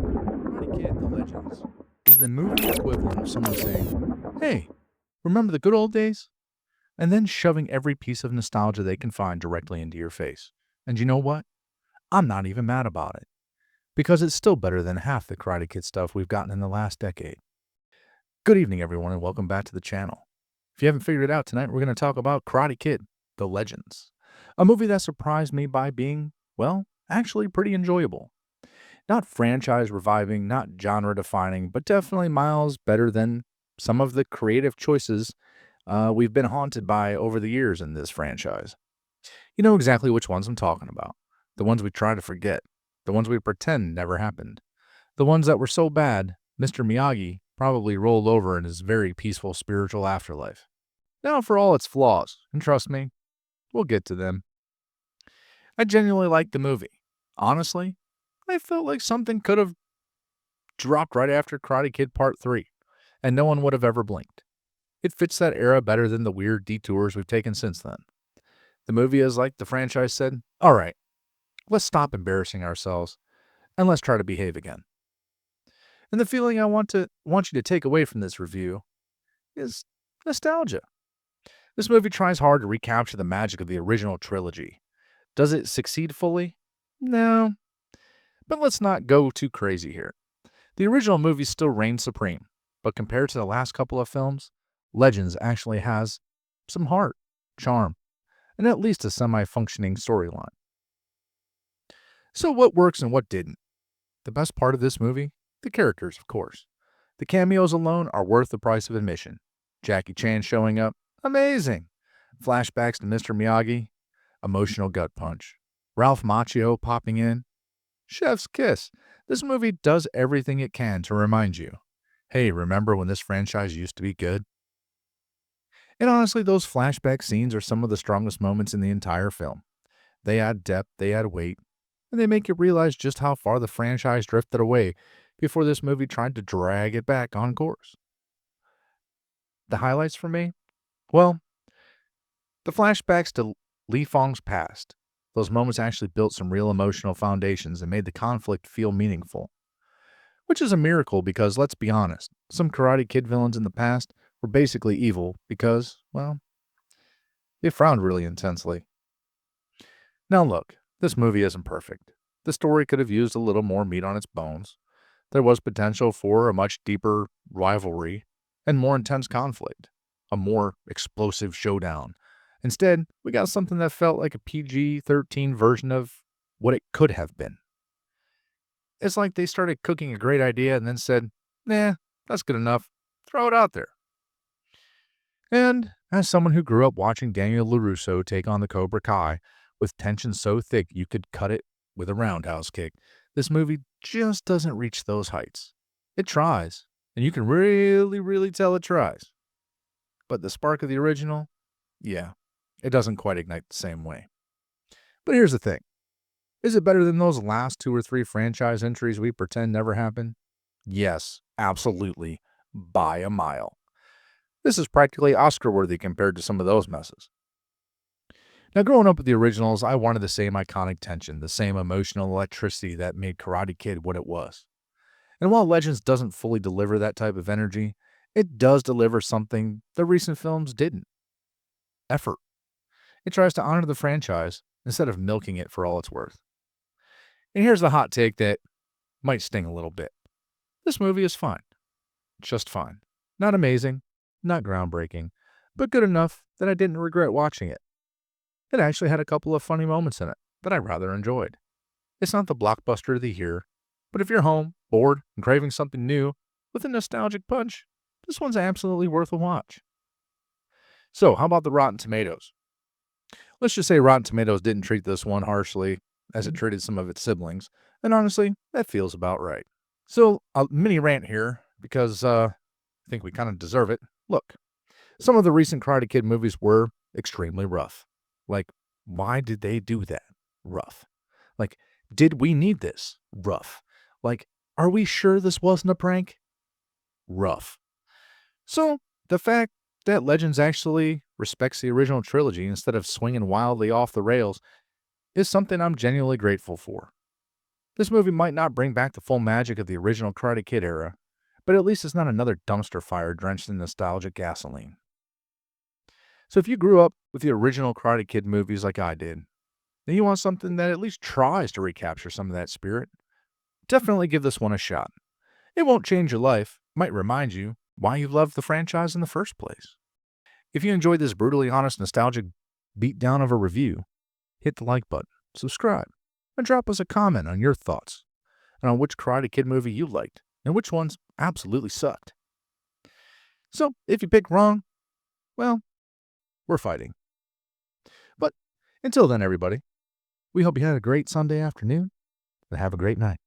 Karate Kid, The Legends is the movie equivalent of someone saying, "Hey, remember the good old days?" And then shoving every piece of nostalgia they can find directly into your face. And you know what? I'm not even mad about it, because it's still better than half the Karate Kid stuff we've gotten in the last decade. Good evening, everyone, and welcome back to the channel. If you haven't figured it out, tonight we're going to talk about Karate Kid, The Legends, a movie that surprised me by being, well, actually pretty enjoyable. Not franchise reviving, not genre defining, but definitely miles better than some of the creative choices we've been haunted by over the years in this franchise. You know exactly which ones I'm talking about. The ones we try to forget, the ones we pretend never happened, the ones that were so bad, Mr. Miyagi probably rolled over in his very peaceful spiritual afterlife. Now, for all its flaws, and trust me, we'll get to them. I genuinely liked the movie. Honestly, I felt like something could have dropped right after Karate Kid Part 3, and no one would have ever blinked. It fits that era better than the weird detours we've taken since then. The movie is like the franchise said, all right, let's stop embarrassing ourselves and let's try to behave again. And the feeling I want you to take away from this review is nostalgia. This movie tries hard to recapture the magic of the original trilogy. Does it succeed fully? No, but let's not go too crazy here. The original movie still reigns supreme, but compared to the last couple of films, Legends actually has some heart, charm, and at least a semi-functioning storyline. So what works and what didn't? The best part of this movie? The characters, of course. The cameos alone are worth the price of admission. Jackie Chan showing up? Amazing! Flashbacks to Mr. Miyagi? Emotional gut punch. Ralph Macchio popping in? Chef's kiss. This movie does everything it can to remind you, hey, remember when this franchise used to be good? And honestly, those flashback scenes are some of the strongest moments in the entire film. They add depth, they add weight, and they make you realize just how far the franchise drifted away before this movie tried to drag it back on course. The highlights for me? Well, the flashbacks to Li Fong's past. Those moments actually built some real emotional foundations and made the conflict feel meaningful. Which is a miracle because, let's be honest, some Karate Kid villains in the past were basically evil because, well, they frowned really intensely. Now look, this movie isn't perfect. The story could have used a little more meat on its bones. There was potential for a much deeper rivalry and more intense conflict, a more explosive showdown. Instead, we got something that felt like a PG-13 version of what it could have been. It's like they started cooking a great idea and then said, nah, that's good enough. Throw it out there. And as someone who grew up watching Daniel LaRusso take on the Cobra Kai with tension so thick you could cut it with a roundhouse kick, this movie just doesn't reach those heights. It tries, and you can really tell it tries. But the spark of the original, yeah, it doesn't quite ignite the same way. But here's the thing. Is it better than those last 2 or 3 franchise entries we pretend never happened? Yes, absolutely, by a mile. This is practically Oscar-worthy compared to some of those messes. Now, growing up with the originals, I wanted the same iconic tension, the same emotional electricity that made Karate Kid what it was. And while Legends doesn't fully deliver that type of energy, it does deliver something the recent films didn't. Effort. It tries to honor the franchise instead of milking it for all it's worth. And here's the hot take that might sting a little bit. This movie is fine. Just fine. Not amazing, not groundbreaking, but good enough that I didn't regret watching it. It actually had a couple of funny moments in it that I rather enjoyed. It's not the blockbuster of the year, but if you're home, bored, and craving something new with a nostalgic punch, this one's absolutely worth a watch. So, how about the Rotten Tomatoes? Let's just say Rotten Tomatoes didn't treat this one harshly as it treated some of its siblings, and honestly, that feels about right. So, a mini rant here, because I think we kind of deserve it. Look, some of the recent Karate Kid movies were extremely rough. Like, why did they do that? Rough. Like, did we need this? Rough. Like, are we sure this wasn't a prank? Rough. So, the fact that Legends actually respects the original trilogy instead of swinging wildly off the rails is something I'm genuinely grateful for. This movie might not bring back the full magic of the original Karate Kid era, but at least it's not another dumpster fire drenched in nostalgic gasoline. So if you grew up with the original Karate Kid movies like I did, and you want something that at least tries to recapture some of that spirit, definitely give this one a shot. It won't change your life, might remind you why you loved the franchise in the first place. If you enjoyed this brutally honest, nostalgic beatdown of a review, hit the like button, subscribe, and drop us a comment on your thoughts and on which Karate Kid movie you liked and which ones absolutely sucked. So, if you pick wrong, well, we're fighting. But until then, everybody, we hope you had a great Sunday afternoon and have a great night.